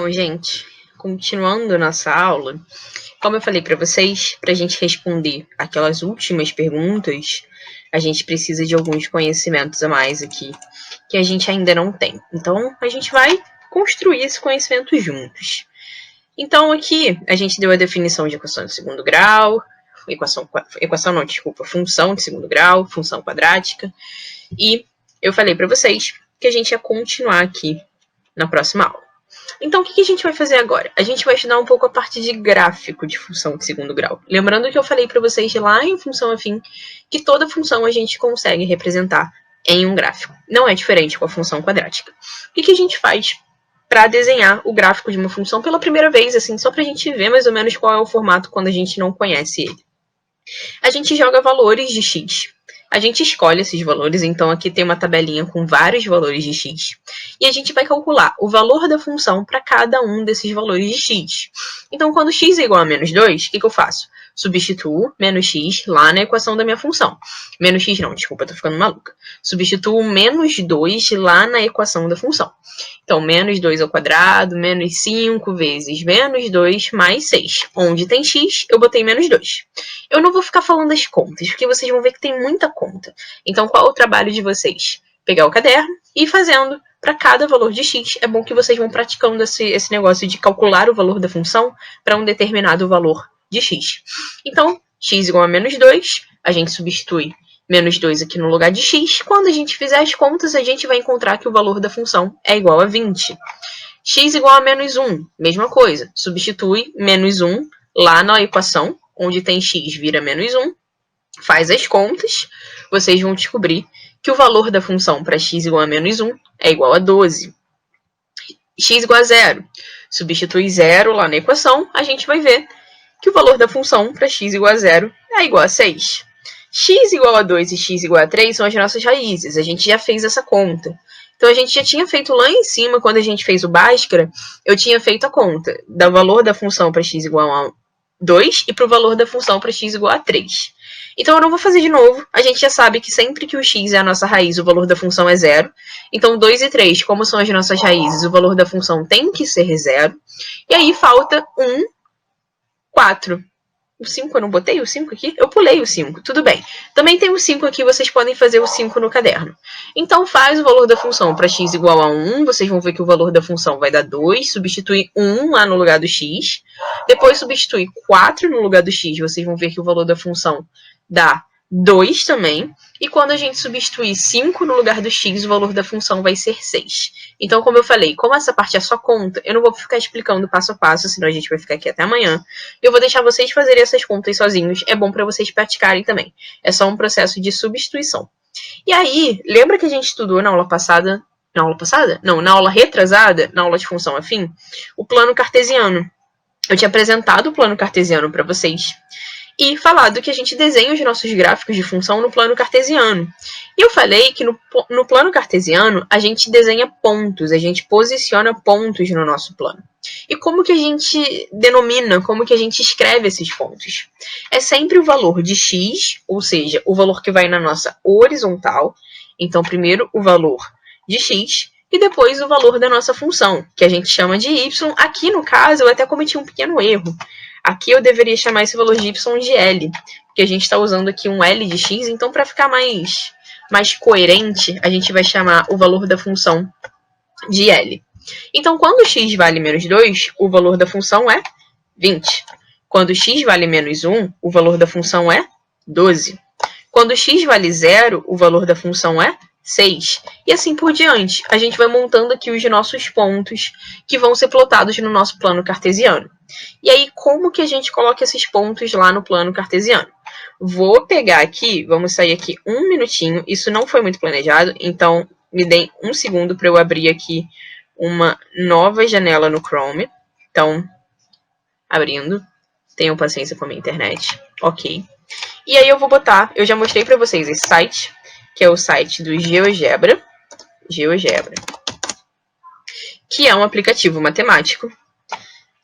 Então, gente, continuando nossa aula, como eu falei para vocês, para a gente responder aquelas últimas perguntas, a gente precisa de alguns conhecimentos a mais aqui, que a gente ainda não tem. Então, a gente vai construir esse conhecimento juntos. Então, aqui, a gente deu a definição de equação de segundo grau, função de segundo grau, função quadrática, e eu falei para vocês que a gente ia continuar aqui na próxima aula. Então, o que a gente vai fazer agora? A gente vai estudar um pouco a parte de gráfico de função de segundo grau. Lembrando que eu falei para vocês lá em função afim que toda função a gente consegue representar em um gráfico. Não é diferente com a função quadrática. O que a gente faz para desenhar o gráfico de uma função pela primeira vez, assim, só para a gente ver mais ou menos qual é o formato quando a gente não conhece ele? A gente joga valores de x. A gente escolhe esses valores, então aqui tem uma tabelinha com vários valores de x. E a gente vai calcular o valor da função para cada um desses valores de x. Então, quando x é igual a menos 2, o que eu faço? Substituo menos x lá na equação da minha função. Menos x não, desculpa, eu tô ficando maluca. Substituo menos 2 lá na equação da função. Então, menos 2 ao quadrado, menos 5 vezes menos 2 mais 6. Onde tem x, eu botei menos 2. Eu não vou ficar falando as contas, porque vocês vão ver que tem muita conta. Então, qual é o trabalho de vocês? Pegar o caderno e ir fazendo para cada valor de x. É bom que vocês vão praticando esse negócio de calcular o valor da função para um determinado valor de x. Então, x igual a menos 2, a gente substitui menos 2 aqui no lugar de x. Quando a gente fizer as contas, a gente vai encontrar que o valor da função é igual a 20. X igual a menos 1, mesma coisa. Substitui menos 1 lá na equação, onde tem x vira menos 1. Faz as contas, vocês vão descobrir que o valor da função para x igual a menos 1 é igual a 12. X igual a 0. Substitui 0 lá na equação, a gente vai ver que o valor da função para x igual a 0 é igual a 6. X igual a 2 e x igual a 3 são as nossas raízes. A gente já fez essa conta. Então, a gente já tinha feito lá em cima, quando a gente fez o Bhaskara, eu tinha feito a conta do valor da função para x igual a 2 e para o valor da função para x igual a 3. Então, eu não vou fazer de novo. A gente já sabe que sempre que o x é a nossa raiz, o valor da função é 0. Então, 2 e 3, como são as nossas raízes, o valor da função tem que ser 0. E aí, falta 1, 4. O 5 eu não botei o 5 aqui? Eu pulei o 5, tudo bem. Também tem o 5 aqui, vocês podem fazer o 5 no caderno. Então, faz o valor da função para x igual a 1. Vocês vão ver que o valor da função vai dar 2. Substitui 1 lá no lugar do x. Depois, substitui 4 no lugar do x. Vocês vão ver que o valor da função dá 2 também. E quando a gente substituir 5 no lugar do x, o valor da função vai ser 6. Então, como eu falei, como essa parte é só conta, eu não vou ficar explicando passo a passo, senão a gente vai ficar aqui até amanhã. Eu vou deixar vocês fazerem essas contas sozinhos. É bom para vocês praticarem também. É só um processo de substituição. E aí, lembra que a gente estudou na aula passada? Na aula passada? Não, na aula retrasada, na aula de função afim, o plano cartesiano. Eu tinha apresentado o plano cartesiano para vocês e falado que a gente desenha os nossos gráficos de função no plano cartesiano. E eu falei que no plano cartesiano a gente desenha pontos, a gente posiciona pontos no nosso plano. E como que a gente denomina, como que a gente escreve esses pontos? É sempre o valor de x, ou seja, o valor que vai na nossa horizontal. Então, primeiro o valor de x e depois o valor da nossa função, que a gente chama de y. Aqui, no caso, eu até cometi um pequeno erro. Aqui eu deveria chamar esse valor de y de L, porque a gente está usando aqui um L de x, então para ficar mais coerente, a gente vai chamar o valor da função de L. Então, quando x vale menos 2, o valor da função é 20. Quando x vale menos 1, o valor da função é 12. Quando x vale 0, o valor da função é 6. E assim por diante. A gente vai montando aqui os nossos pontos que vão ser plotados no nosso plano cartesiano. E aí, como que a gente coloca esses pontos lá no plano cartesiano? Vou pegar aqui, vamos sair aqui um minutinho. Isso não foi muito planejado, então me deem um segundo para eu abrir aqui uma nova janela no Chrome. Então, abrindo. Tenham paciência com a minha internet. Ok. E aí eu vou botar, eu já mostrei para vocês esse site, que é o site do GeoGebra, que é um aplicativo matemático.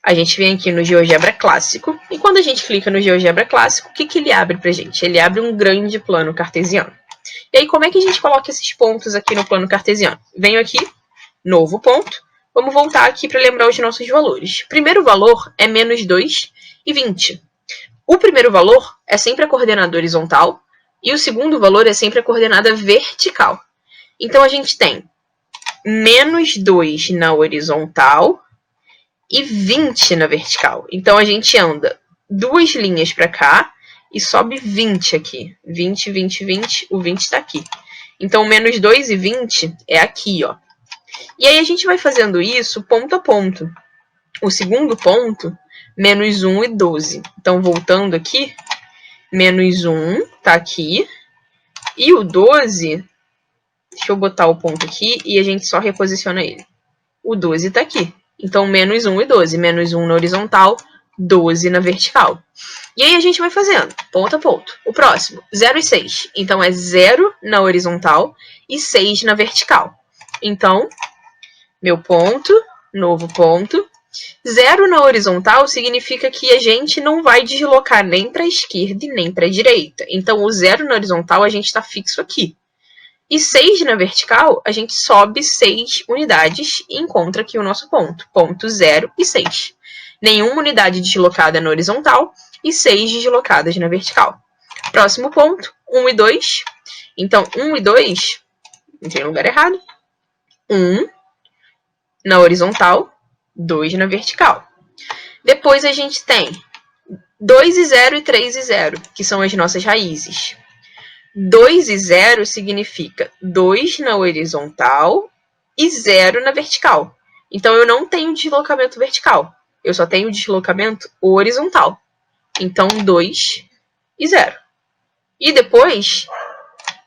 A gente vem aqui no GeoGebra Clássico, e quando a gente clica no GeoGebra Clássico, o que ele abre pra gente? Ele abre um grande plano cartesiano. E aí, como é que a gente coloca esses pontos aqui no plano cartesiano? Venho aqui, novo ponto, vamos voltar aqui para lembrar os nossos valores. O primeiro valor é menos 2 e 20. O primeiro valor é sempre a coordenada horizontal e o segundo valor é sempre a coordenada vertical. Então, a gente tem menos 2 na horizontal e 20 na vertical. Então, a gente anda 2 linhas para cá e sobe 20 aqui. 20, 20, 20, o 20 está aqui. Então, menos 2 e 20 é aqui, ó. E aí, a gente vai fazendo isso ponto a ponto. O segundo ponto, menos 1 e 12. Então, voltando aqui, menos 1 tá aqui. E o 12, deixa eu botar o ponto aqui e a gente só reposiciona ele. O 12 tá aqui. Então, menos 1 e 12. Menos 1 na horizontal, 12 na vertical. E aí, a gente vai fazendo, ponto a ponto. O próximo, 0 e 6. Então, é 0 na horizontal e 6 na vertical. Então, meu ponto, novo ponto. 0 na horizontal significa que a gente não vai deslocar nem para a esquerda e nem para a direita. Então, o 0 na horizontal a gente está fixo aqui. E 6 na vertical, a gente sobe 6 unidades e encontra aqui o nosso ponto. Ponto 0 e 6. Nenhuma unidade deslocada na horizontal e 6 deslocadas na vertical. Próximo ponto, 1 e 2. Então, 1 e 2, entrei no lugar errado. 1 na horizontal, 2 na vertical. Depois a gente tem 2 e 0 e 3 e 0, que são as nossas raízes. 2 e 0 significa 2 na horizontal e 0 na vertical. Então, eu não tenho deslocamento vertical. Eu só tenho deslocamento horizontal. Então, 2 e 0. E depois,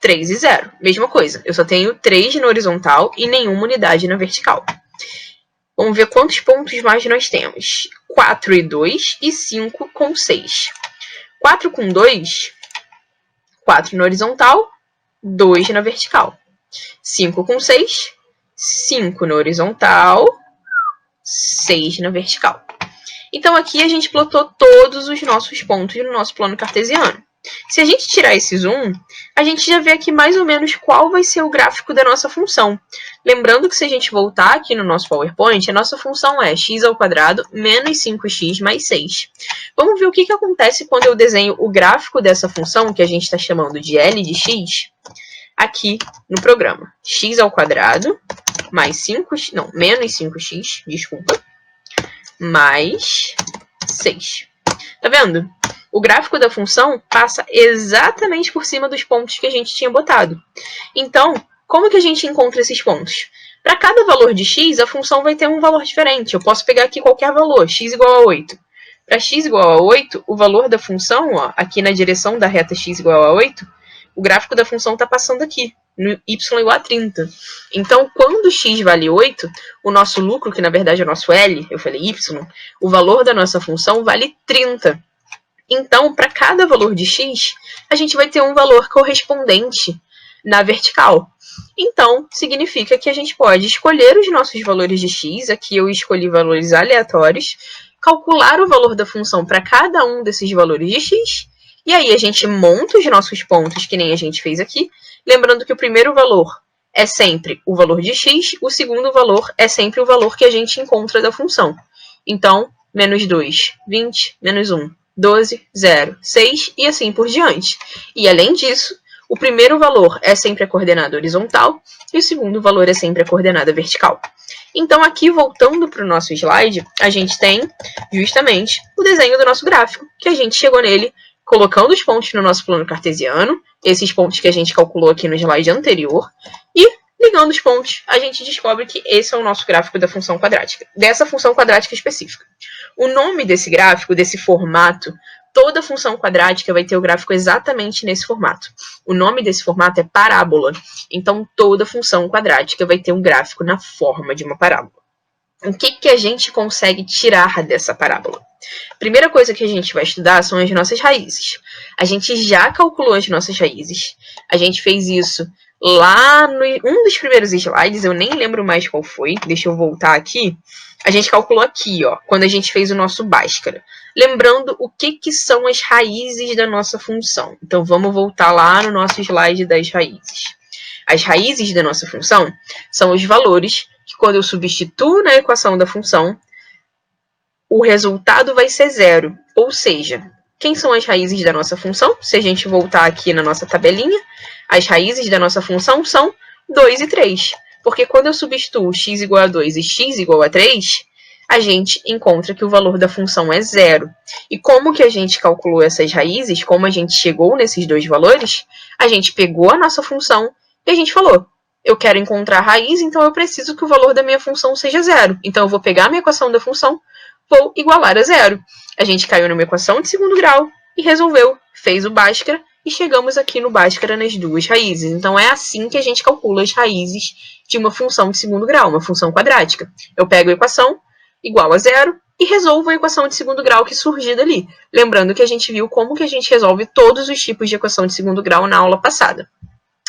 3 e 0. Mesma coisa. Eu só tenho 3 na horizontal e nenhuma unidade na vertical. Vamos ver quantos pontos mais nós temos. 4 e 2 e 5 com 6. 4 com 2, 4 na horizontal, 2 na vertical. 5 com 6, 5 na horizontal, 6 na vertical. Então, aqui a gente plotou todos os nossos pontos no nosso plano cartesiano. Se a gente tirar esse zoom, a gente já vê aqui mais ou menos qual vai ser o gráfico da nossa função. Lembrando que se a gente voltar aqui no nosso PowerPoint, a nossa função é x² menos 5x mais 6. Vamos ver o que acontece quando eu desenho o gráfico dessa função, que a gente está chamando de L de x, aqui no programa. x² mais 5, não, menos 5x, desculpa, mais 6. Tá vendo? O gráfico da função passa exatamente por cima dos pontos que a gente tinha botado. Então, como que a gente encontra esses pontos? Para cada valor de x, a função vai ter um valor diferente. Eu posso pegar aqui qualquer valor, x igual a 8. Para x igual a 8, o valor da função, ó, aqui na direção da reta x igual a 8, o gráfico da função está passando aqui, no y igual a 30. Então, quando x vale 8, o nosso lucro, que na verdade é o nosso L, eu falei y, o valor da nossa função vale 30. Então, para cada valor de x, a gente vai ter um valor correspondente na vertical. Então, significa que a gente pode escolher os nossos valores de x, aqui eu escolhi valores aleatórios, calcular o valor da função para cada um desses valores de x, e aí a gente monta os nossos pontos, que nem a gente fez aqui, lembrando que o primeiro valor é sempre o valor de x, o segundo valor é sempre o valor que a gente encontra da função. Então, menos 2, 20, menos 1, 12, 0, 6 e assim por diante. E além disso, o primeiro valor é sempre a coordenada horizontal e o segundo valor é sempre a coordenada vertical. Então, aqui, voltando para o nosso slide, a gente tem justamente o desenho do nosso gráfico, que a gente chegou nele colocando os pontos no nosso plano cartesiano, esses pontos que a gente calculou aqui no slide anterior, e ligando os pontos, a gente descobre que esse é o nosso gráfico da função quadrática, dessa função quadrática específica. O nome desse gráfico, desse formato, toda função quadrática vai ter o gráfico exatamente nesse formato. O nome desse formato é parábola. Então, toda função quadrática vai ter um gráfico na forma de uma parábola. O que a gente consegue tirar dessa parábola? Primeira coisa que a gente vai estudar são as nossas raízes. A gente já calculou as nossas raízes. A gente fez isso lá no um dos primeiros slides, eu nem lembro mais qual foi. Deixa eu voltar aqui. A gente calculou aqui, ó, quando a gente fez o nosso Bhaskara. Lembrando o que são as raízes da nossa função. Então, vamos voltar lá no nosso slide das raízes. As raízes da nossa função são os valores que quando eu substituo na equação da função, o resultado vai ser 0. Ou seja, quem são as raízes da nossa função? Se a gente voltar aqui na nossa tabelinha, as raízes da nossa função são 2 e 3. Porque quando eu substituo x igual a 2 e x igual a 3, a gente encontra que o valor da função é 0. E como que a gente calculou essas raízes, como a gente chegou nesses dois valores, a gente pegou a nossa função e a gente falou, eu quero encontrar a raiz, então eu preciso que o valor da minha função seja 0. Então eu vou pegar a minha equação da função, vou igualar a 0. A gente caiu numa equação de segundo grau e resolveu, fez o Bhaskara e chegamos aqui no Bhaskara nas duas raízes. Então é assim que a gente calcula as raízes de uma função de segundo grau, uma função quadrática. Eu pego a equação igual a 0 e resolvo a equação de segundo grau que surgiu dali. Lembrando que a gente viu como que a gente resolve todos os tipos de equação de segundo grau na aula passada.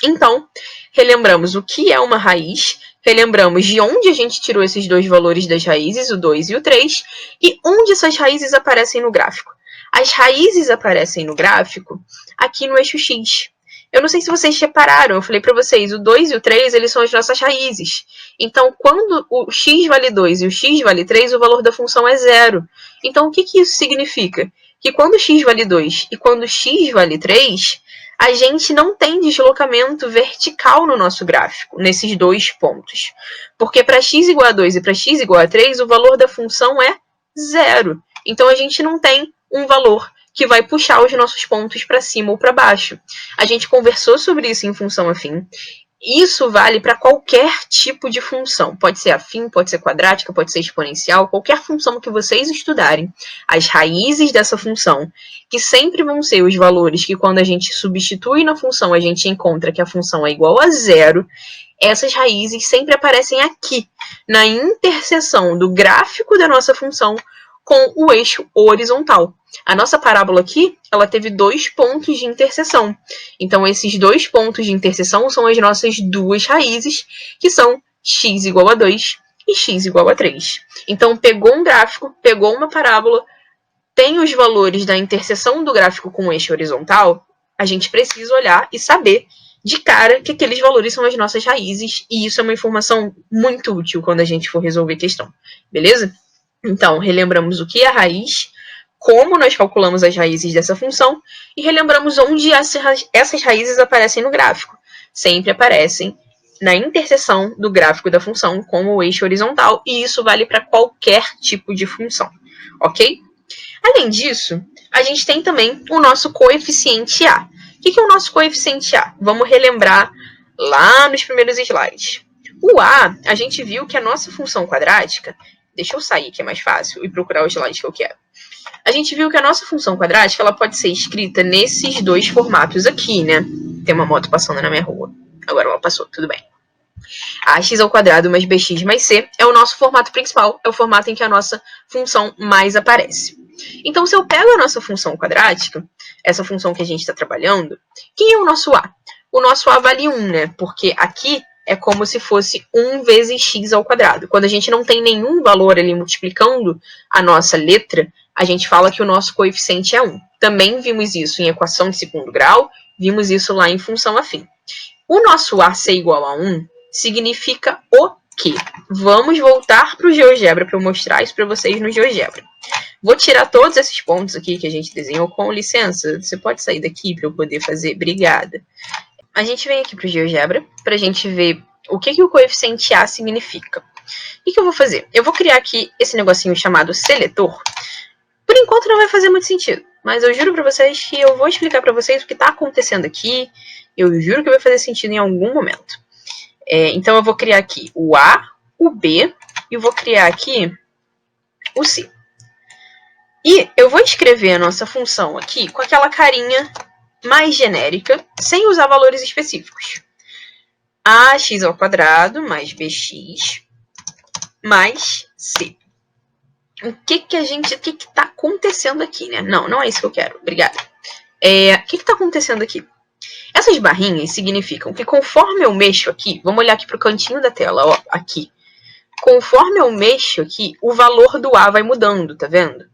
Então, relembramos o que é uma raiz, relembramos de onde a gente tirou esses dois valores das raízes, o 2 e o 3, e onde essas raízes aparecem no gráfico. As raízes aparecem no gráfico aqui no eixo X. Eu não sei se vocês repararam, eu falei para vocês, o 2 e o 3, eles são as nossas raízes. Então, quando o x vale 2 e o x vale 3, o valor da função é 0. Então, o que isso significa? Que quando x vale 2 e quando x vale 3, a gente não tem deslocamento vertical no nosso gráfico, nesses dois pontos. Porque para x igual a 2 e para x igual a 3, o valor da função é 0. Então, a gente não tem um valor que vai puxar os nossos pontos para cima ou para baixo. A gente conversou sobre isso em função afim. Isso vale para qualquer tipo de função. Pode ser afim, pode ser quadrática, pode ser exponencial, qualquer função que vocês estudarem. As raízes dessa função, que sempre vão ser os valores que quando a gente substitui na função, a gente encontra que a função é igual a 0, essas raízes sempre aparecem aqui, na interseção do gráfico da nossa função com o eixo horizontal. A nossa parábola aqui, ela teve 2 pontos de interseção. Então, esses 2 pontos de interseção são as nossas duas raízes, que são x igual a 2 e x igual a 3. Então, pegou um gráfico, pegou uma parábola, tem os valores da interseção do gráfico com o eixo horizontal, a gente precisa olhar e saber de cara que aqueles valores são as nossas raízes, e isso é uma informação muito útil quando a gente for resolver questão. Beleza? Então, relembramos o que é a raiz, como nós calculamos as raízes dessa função e relembramos onde essas raízes aparecem no gráfico. Sempre aparecem na interseção do gráfico da função com o eixo horizontal e isso vale para qualquer tipo de função, ok? Além disso, a gente tem também o nosso coeficiente A. O que é o nosso coeficiente A? Vamos relembrar lá nos primeiros slides. O A, a gente viu que a nossa função quadrática, deixa eu sair que é mais fácil e procurar o slide que eu quero. A gente viu que a nossa função quadrática ela pode ser escrita nesses dois formatos aqui, né? Tem uma moto passando na minha rua. Agora ela passou, tudo bem. Ax ao quadrado mais bx mais c é o nosso formato principal, é o formato em que a nossa função mais aparece. Então, se eu pego a nossa função quadrática, essa função que a gente está trabalhando, quem é o nosso A? O nosso A vale 1, né? Porque aqui é como se fosse 1 vezes x ao quadrado. Quando a gente não tem nenhum valor ali multiplicando a nossa letra, a gente fala que o nosso coeficiente é 1. Também vimos isso em equação de segundo grau, vimos isso lá em função afim. O nosso A ser igual a 1 significa o quê? Vamos voltar para o GeoGebra para eu mostrar isso para vocês no GeoGebra. Vou tirar todos esses pontos aqui que a gente desenhou, com licença. Você pode sair daqui para eu poder fazer? Obrigada. A gente vem aqui para o GeoGebra para a gente ver o que o coeficiente A significa. O que eu vou fazer? Eu vou criar aqui esse negocinho chamado seletor. Por enquanto não vai fazer muito sentido, mas eu juro para vocês que eu vou explicar para vocês o que está acontecendo aqui. Eu juro que vai fazer sentido em algum momento. Então eu vou criar aqui o A, o B e eu vou criar aqui o C. E eu vou escrever a nossa função aqui com aquela carinha mais genérica, sem usar valores específicos. Ax ao quadrado mais bx mais c. O que está acontecendo aqui, né? Não é isso que eu quero. Obrigada. O que está acontecendo aqui? Essas barrinhas significam que conforme eu mexo aqui, vamos olhar aqui para o cantinho da tela, ó, aqui. Conforme eu mexo aqui, o valor do A vai mudando, tá vendo?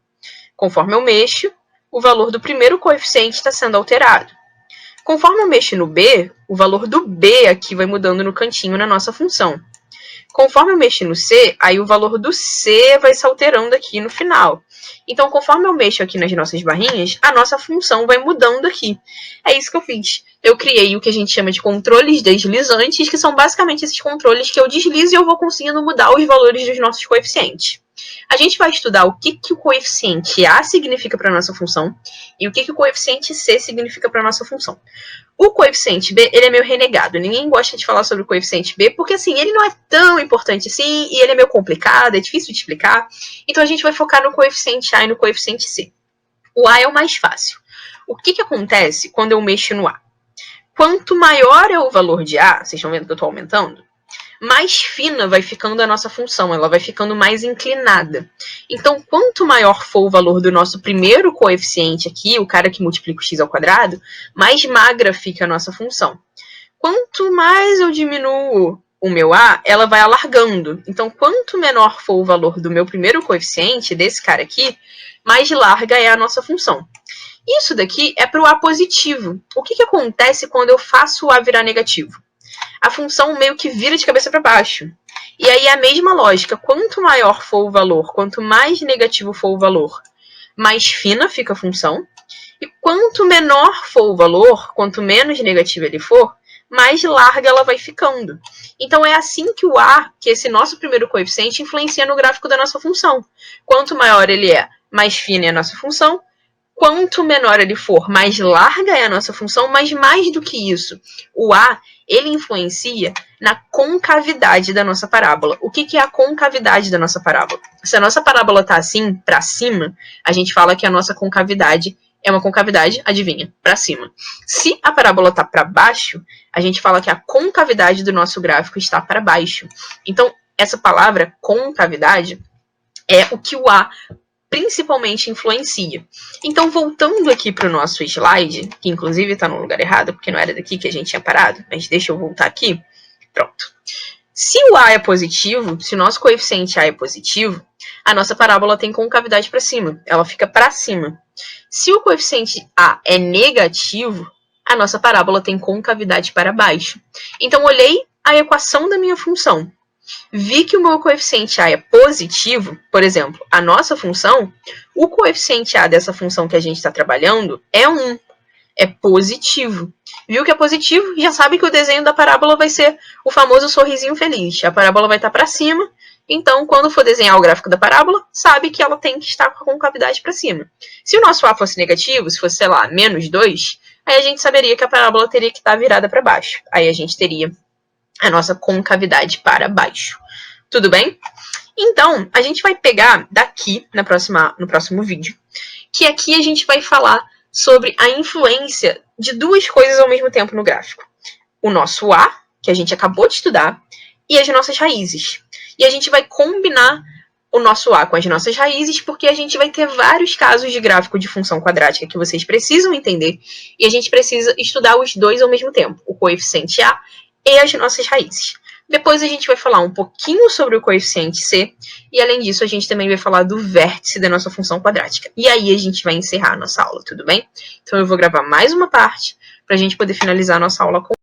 Conforme eu mexo, o valor do primeiro coeficiente está sendo alterado. Conforme eu mexo no B, o valor do B aqui vai mudando no cantinho na nossa função. Conforme eu mexo no C, aí o valor do C vai se alterando aqui no final. Então, conforme eu mexo aqui nas nossas barrinhas, a nossa função vai mudando aqui. É isso que eu fiz. Eu criei o que a gente chama de controles deslizantes, que são basicamente esses controles que eu deslizo e eu vou conseguindo mudar os valores dos nossos coeficientes. A gente vai estudar o que o coeficiente A significa para a nossa função e o que o coeficiente C significa para a nossa função. O coeficiente B, ele é meio renegado. Ninguém gosta de falar sobre o coeficiente B, porque assim, ele não é tão importante assim, e ele é meio complicado, é difícil de explicar. Então a gente vai focar no coeficiente A e no coeficiente C. O A é o mais fácil. O que acontece quando eu mexo no A? Quanto maior é o valor de A, vocês estão vendo que eu estou aumentando, mais fina vai ficando a nossa função, ela vai ficando mais inclinada. Então, quanto maior for o valor do nosso primeiro coeficiente aqui, o cara que multiplica o x ao quadrado, mais magra fica a nossa função. Quanto mais eu diminuo o meu A, ela vai alargando. Então, quanto menor for o valor do meu primeiro coeficiente, desse cara aqui, mais larga é a nossa função. Isso daqui é para o A positivo. O que acontece quando eu faço o A virar negativo? A função meio que vira de cabeça para baixo. E aí é a mesma lógica. Quanto maior for o valor, quanto mais negativo for o valor, mais fina fica a função. E quanto menor for o valor, quanto menos negativo ele for, mais larga ela vai ficando. Então é assim que o A, que é esse nosso primeiro coeficiente, influencia no gráfico da nossa função. Quanto maior ele é, mais fina é a nossa função. Quanto menor ele for, mais larga é a nossa função, mas mais do que isso, o A, ele influencia na concavidade da nossa parábola. O que é a concavidade da nossa parábola? Se a nossa parábola está assim, para cima, a gente fala que a nossa concavidade é uma concavidade, adivinha, para cima. Se a parábola está para baixo, a gente fala que a concavidade do nosso gráfico está para baixo. Então, essa palavra concavidade é o que o A principalmente influencia. Então, voltando aqui para o nosso slide, que inclusive está no lugar errado, porque não era daqui que a gente tinha parado, mas deixa eu voltar aqui. Pronto. Se o A é positivo, se o nosso coeficiente A é positivo, a nossa parábola tem concavidade para cima, ela fica para cima. Se o coeficiente A é negativo, a nossa parábola tem concavidade para baixo. Então, olhei a equação da minha função. Vi que o meu coeficiente A é positivo, por exemplo, a nossa função, o coeficiente A dessa função que a gente está trabalhando é 1, é positivo. Viu que é positivo? Já sabe que o desenho da parábola vai ser o famoso sorrisinho feliz. A parábola vai estar para cima, então quando for desenhar o gráfico da parábola, sabe que ela tem que estar com a concavidade para cima. Se o nosso A fosse negativo, se fosse, sei lá, menos 2, aí a gente saberia que a parábola teria que estar virada para baixo. Aí a gente teria a nossa concavidade para baixo. Tudo bem? Então, a gente vai pegar daqui no próximo vídeo, que aqui a gente vai falar sobre a influência de duas coisas ao mesmo tempo no gráfico. O nosso A, que a gente acabou de estudar, e as nossas raízes. E a gente vai combinar o nosso A com as nossas raízes, porque a gente vai ter vários casos de gráfico de função quadrática que vocês precisam entender, e a gente precisa estudar os dois ao mesmo tempo, o coeficiente A e as nossas raízes. Depois a gente vai falar um pouquinho sobre o coeficiente C, e além disso a gente também vai falar do vértice da nossa função quadrática. E aí a gente vai encerrar a nossa aula, tudo bem? Então eu vou gravar mais uma parte para a gente poder finalizar a nossa aula com